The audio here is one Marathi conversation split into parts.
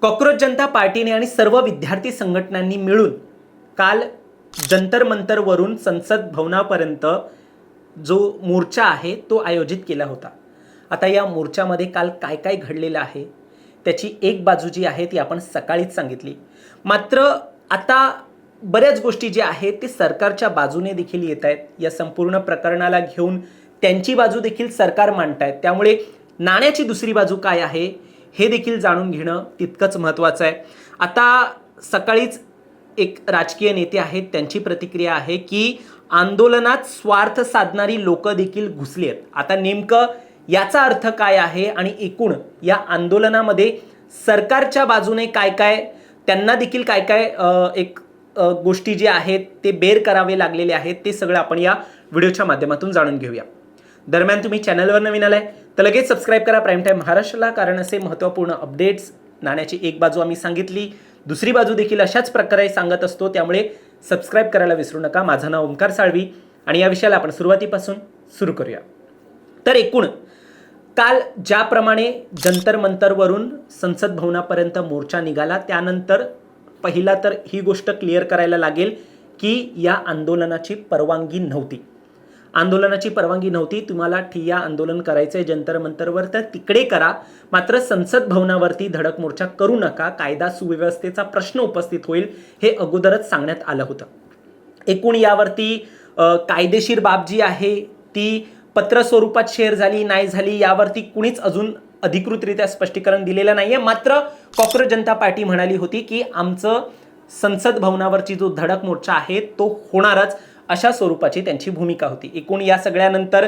कॉकरोच जनता पार्टीने आणि सर्व विद्यार्थी संघटनांनी मिळून काल जंतर मंतरवरून संसद भवनापर्यंत जो मोर्चा आहे तो आयोजित केला होता। आता या मोर्चामध्ये काल काय काय घडलेलं आहे त्याची एक बाजू जी आहे ती आपण सकाळीच सांगितली। मात्र आता बऱ्याच गोष्टी ज्या आहेत ते सरकारच्या बाजूने देखील येत आहेत। या संपूर्ण प्रकरणाला घेऊन त्यांची बाजू देखील सरकार मांडतायत, त्यामुळे नाण्याची दुसरी बाजू काय आहे हे देखील जाणून घेणं तितकंच महत्त्वाचं आहे। आता सकाळीच एक राजकीय नेते आहेत, त्यांची प्रतिक्रिया आहे की आंदोलनात स्वार्थ साधणारी लोक देखील घुसली आहेत। आता नेमकं याचा अर्थ काय आहे आणि एकूण या आंदोलनामध्ये सरकारच्या बाजूने काय काय त्यांना देखील काय काय गोष्टी जे आहेत ते बेर करावे लागलेले आहेत ते सगळं आपण या व्हिडिओच्या माध्यमातून जाणून घेऊया। दरम्यान तुम्ही चॅनलवर नवीन आलाय तर लगेच सबस्क्राइब करा प्राईम टाइम महाराष्ट्राला, कारण असे महत्त्वपूर्ण अपडेट्स, नाण्याची एक बाजू आम्ही सांगितली, दुसरी बाजू देखील अशाच प्रकारे सांगत असतो, त्यामुळे सबस्क्राइब करायला विसरू नका। माझं नाव ओमकार साळवी आणि या विषयाला आपण सुरुवातीपासून सुरू करूया। तर एकूण काल ज्याप्रमाणे जंतर मंतरवरून संसद भवनापर्यंत मोर्चा निघाला, त्यानंतर पहिला तर ही गोष्ट क्लिअर करायला लागेल की या आंदोलनाची परवानगी नव्हती। आंदोलनाची परवानगी नव्हती। तुम्हाला ठिय्या आंदोलन करायचंय जंतर मंतरवर तर तिकडे करा, मात्र संसद भवनावरती धडक मोर्चा करू नका, कायदा सुव्यवस्थेचा प्रश्न उपस्थित होईल हे अगोदरच सांगण्यात आलं होतं। एकूण यावरती कायदेशीर बाब जी आहे ती पत्र स्वरूपात शेअर झाली नाही झाली यावरती कुणीच अजून अधिकृतरित्या स्पष्टीकरण दिलेलं नाहीये। मात्र कॉकरोच जनता पार्टी म्हणाली होती की आमचं संसद भवनावरची जो धडक मोर्चा आहे तो होणारच, अशा स्वरूपाची त्यांची भूमिका होती। एकूण या सगळ्यानंतर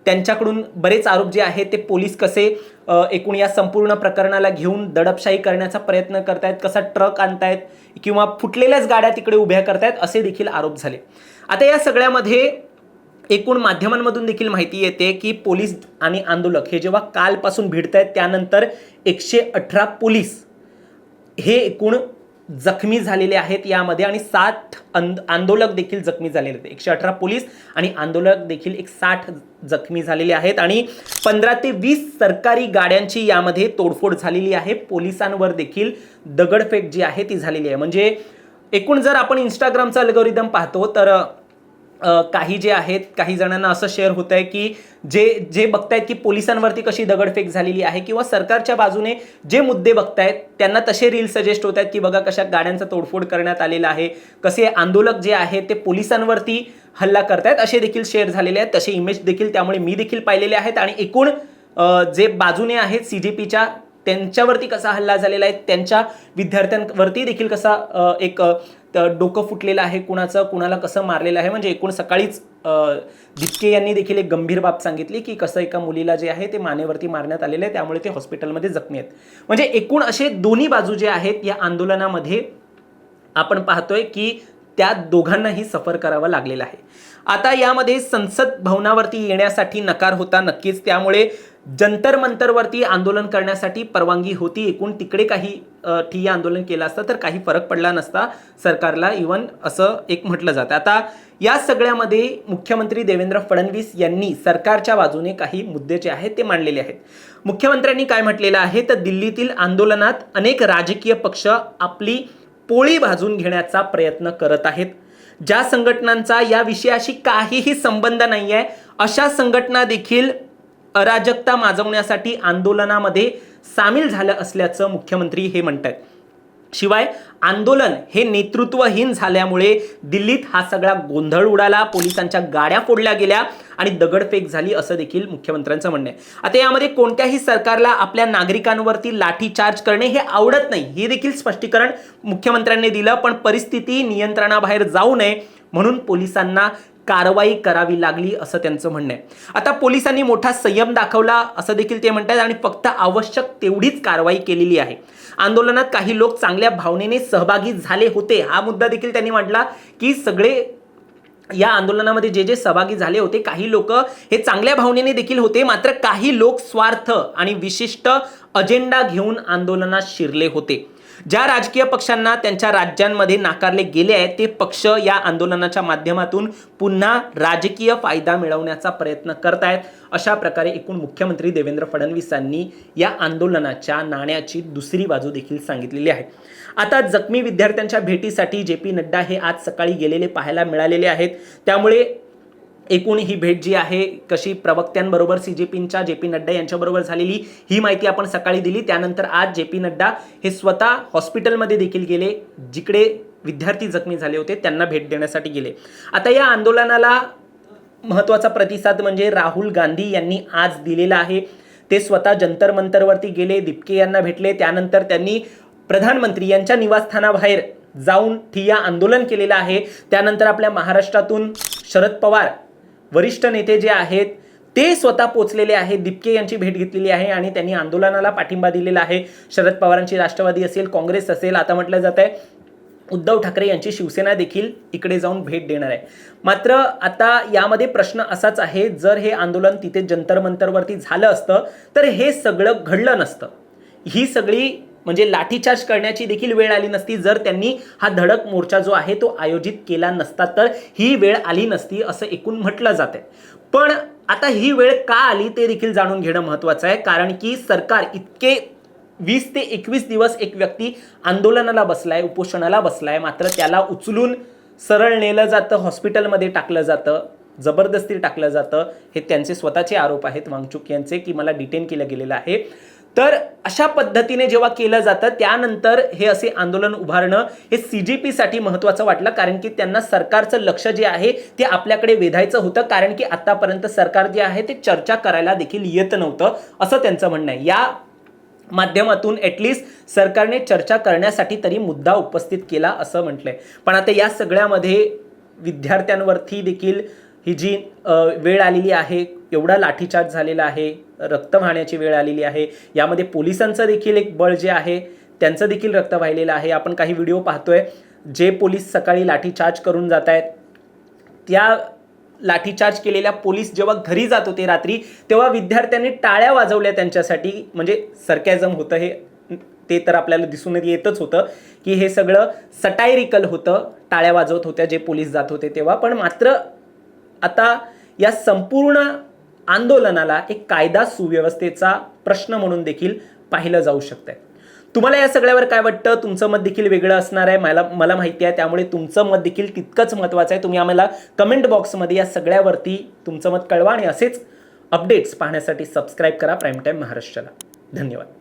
त्यांच्याकडून बरेच आरोप जे आहेत ते पोलीस कसे एकूण या संपूर्ण प्रकरणाला घेऊन दडपशाही करण्याचा प्रयत्न करतायत, कसा ट्रक आणतायत किंवा फुटलेल्याच गाड्या तिकडे उभ्या करतायत असे देखील आरोप झाले। आता या सगळ्यामध्ये एकूण माध्यमांमधून देखील माहिती येते की पोलीस आणि आंदोलक हे जेव्हा कालपासून भिडतायत त्यानंतर 118 पोलीस हे एकूण जखमी झालेले आहेत यामध्ये आणि 60 आंदोलक देखील जखमी झालेले आहेत। 118 पोलीस आणि आंदोलक देखील 60 जखमी झालेले आहेत आणि 15 ते 20 सरकारी गाड्यांची यामध्ये तोडफोड झालेली आहे। पोलिसांवर देखील दगडफेक जी आहे ती झालेली आहे। म्हणजे एकूण जर आपण इंस्टाग्रामचा अल्गोरिदम पाहतो तर काही जे आहेत काही जणांना असं शेअर होत आहे की जे बघतायत की पोलिसांवरती कशी दगडफेक झालेली आहे किंवा सरकारच्या बाजूने जे मुद्दे बघतायत त्यांना तसे रील सजेस्ट होत आहेत की बघा कशा गाड्यांचा तोडफोड करण्यात आलेला आहे, कसे आंदोलक जे आहेत ते पोलिसांवरती हल्ला करतायत असे देखील शेअर झालेले आहेत, तसे इमेज देखील त्यामुळे मी देखील पाहिलेले आहेत। आणि एकूण जे बाजूने आहेत सीजेपीच्या त्यांच्यावरती कसा हल्ला झालेला आहे, त्यांच्या विद्यार्थ्यांवरती देखील कसा एक डोकं फुटलेलं आहे, कुणाला कसं मारलेलं आहे। म्हणजे एकूण सकाळीच दिपके यांनी देखील एक गंभीर बाब सांगितली की कसं एका मुलीला जे आहे ते मानेवरती मारण्यात आलेलं आहे, त्यामुळे ते हॉस्पिटलमध्ये जखमी आहेत। म्हणजे एकूण असे दोन्ही बाजू जे आहेत या आंदोलनामध्ये आपण पाहतोय की त्या दोघांनाही सफर करावं लागलेलं आहे। आता यामध्ये संसद भवनावरती येण्यासाठी नकार होता नक्कीच, त्यामुळे जंतर मंतरवरती आंदोलन करण्यासाठी परवानगी होती। एकूण तिकडे काही ठिय्या आंदोलन केलं असतं तर काही फरक पडला नसता सरकारला, इव्हन असं एक म्हटलं जातं। आता या सगळ्यामध्ये मुख्यमंत्री देवेंद्र फडणवीस यांनी सरकारच्या बाजूने काही मुद्दे जे आहेत ते मांडलेले आहेत। मुख्यमंत्र्यांनी काय म्हटलेलं आहे तर दिल्लीतील आंदोलनात अनेक राजकीय पक्ष आपली पोळी भाजून घेण्याचा प्रयत्न करत आहेत। ज्या संघटनांचा या विषयाशी काहीही संबंध नाहीये अशा संघटना देखील अराजकता माजवण्यासाठी आंदोलनामध्ये सामील झालं असल्याचं मुख्यमंत्री हे म्हणतात। शिवाय आंदोलन हे नेतृत्वहीन झाल्यामुळे दिल्लीत हा सगळा गोंधळ उडाला, पोलिसांच्या गाड्या फोडल्या गेल्या आणि दगडफेक झाली असं देखील मुख्यमंत्र्यांचं म्हणणं आहे। आता यामध्ये कोणत्याही सरकारला आपल्या नागरिकांवरती लाठीचार्ज करणे हे आवडत नाही हे देखील स्पष्टीकरण मुख्यमंत्र्यांनी दिलं, पण परिस्थिती नियंत्रणाबाहेर जाऊ नये म्हणून पोलिसांना कारवाई करावी लागली असं त्यांचं म्हणणं आहे। आता पोलिसांनी मोठा संयम दाखवला असं देखील ते म्हणतात आणि फक्त आवश्यक तेवढीच कारवाई केलेली आहे। आंदोलनात काही लोक चांगल्या भावनेने सहभागी झाले होते हा मुद्दा देखील त्यांनी मांडला की सगळे या आंदोलनामध्ये जे सहभागी झाले होते काही लोक हे चांगल्या भावनेने देखील होते, मात्र काही लोक स्वार्थ आणि विशिष्ट अजेंडा घेऊन आंदोलनात शिरले होते। ज्या राजकीय पक्षांना त्यांच्या राज्यांमध्ये नाकारले गेले आहे ते पक्ष या आंदोलनाच्या माध्यमातून पुन्हा राजकीय फायदा मिळवण्याचा प्रयत्न करत आहेत. अशा प्रकारे एकूण मुख्यमंत्री देवेंद्र फडणवीसांनी या आंदोलनाच्या नाण्याची दुसरी बाजू देखील सांगितलेली आहे. आता जखमी विद्यार्थ्यांच्या भेटीसाठी जे.पी. नड्डा हे आज सकाळी गेलेले पाहायला मिळालेले आहेत. त्यामुळे एकूण ही भेट जी आहे कशी प्रवक्त्यांबरोबर CJPच्या जे.पी. नड्डा यांच्याबरोबर झालेली ही माहिती आपण सकाळी दिली. त्यानंतर आज जे.पी. नड्डा हे स्वतः हॉस्पिटलमध्ये देखील गेले, जिकडे विद्यार्थी जखमी झाले होते त्यांना भेट देण्यासाठी गेले. आता या आंदोलनाला महत्त्वाचा प्रतिसाद म्हणजे राहुल गांधी यांनी आज दिलेला आहे. ते स्वतः जंतर मंतरवरती गेले, दिपके यांना भेटले. त्यानंतर त्यांनी प्रधानमंत्री यांच्या निवासस्थानाबाहेर जाऊन ठिय्या आंदोलन केलेलं आहे. त्यानंतर आपल्या महाराष्ट्रातून शरद पवार वरिष्ठ नेते जे आहेत ते स्वतः पोचलेले आहेत, दिपके यांची भेट घेतलेली आहे आणि त्यांनी आंदोलनाला पाठिंबा दिलेला आहे. शरद पवारांची राष्ट्रवादी असेल, काँग्रेस असेल, आता म्हटलं जात आहे उद्धव ठाकरे यांची शिवसेना देखील इकडे जाऊन भेट देणार आहे. मात्र आता यामध्ये प्रश्न असाच आहे, जर हे आंदोलन तिथे जंतर मंतरवरती झालं असतं तर हे सगळं घडलं नसतं. ही सगळी म्हणजे लाठीचार्ज करण्याची देखील वेळ आली नसती जर त्यांनी हा धडक मोर्चा जो आहे तो आयोजित केला नसता, तर ही वेळ आली नसती असं एकूण म्हटलं जात आहे. पण आता ही वेळ का आली ते देखील जाणून घेणं महत्त्वाचं आहे. कारण की सरकार इतके 20 ते 21 दिवस एक व्यक्ती आंदोलनाला बसलाय, उपोषणाला बसलाय, मात्र त्याला उचलून सरळ नेलं जातं, हॉस्पिटलमध्ये टाकलं जातं, जबरदस्ती टाकलं जातं. हे त्यांचे स्वतःचे आरोप आहेत वांगचुक यांचे की मला डिटेन केलं गेलेलं आहे. तर अशा पद्धतीने जेव्हा केलं जातं त्यानंतर हे असे आंदोलन उभारणं हे CJPसाठी महत्त्वाचं वाटलं. कारण की त्यांना सरकारचं लक्ष जे आहे ते आपल्याकडे वेधायचं होतं. कारण की आतापर्यंत सरकार जे आहे ते चर्चा करायला देखील येत नव्हतं असं त्यांचं म्हणणं आहे. या माध्यमातून ॲटलिस्ट सरकारने चर्चा करण्यासाठी तरी मुद्दा उपस्थित केला असं म्हटलंय. पण आता या सगळ्यामध्ये विद्यार्थ्यांवरती देखील ही जी वेळ आलेली आहे, एवढा लाठीचार्ज झालेला आहे, रक्त वाहण्याची वेळ आलेली आहे. यामध्ये पोलिसांचं देखील एक बळ जे आहे त्यांचं देखील रक्त वाहिलेलं आहे. आपण काही व्हिडिओ पाहतोय, जे पोलीस सकाळी लाठीचार्ज करून जात आहेत त्या लाठीचार्ज केलेल्या पोलीस जेव्हा घरी जात होते रात्री तेव्हा विद्यार्थ्यांनी टाळ्या वाजवल्या त्यांच्यासाठी. म्हणजे सरकॅझम होतं हे, ते तर आपल्याला दिसून येतच होतं की हे सगळं सटायरिकल होतं. टाळ्या वाजवत होत्या जे पोलीस जात होते तेव्हा. पण मात्र आता या संपूर्ण आंदोलनाला एक कायदा सुव्यवस्थेचा प्रश्न म्हणून देखील पाहिलं जाऊ शकतंय. तुम्हाला या सगळ्यावर काय वाटतं? तुमचं मत देखील वेगळं असणार आहे, मला माहिती आहे. त्यामुळे तुमचं मत देखील तितकंच महत्त्वाचं आहे. तुम्ही आम्हाला कमेंट बॉक्समध्ये या सगळ्यावरती तुमचं मत कळवा आणि असेच अपडेट्स पाहण्यासाठी सबस्क्राईब करा प्राईम टाईम महाराष्ट्राला. धन्यवाद.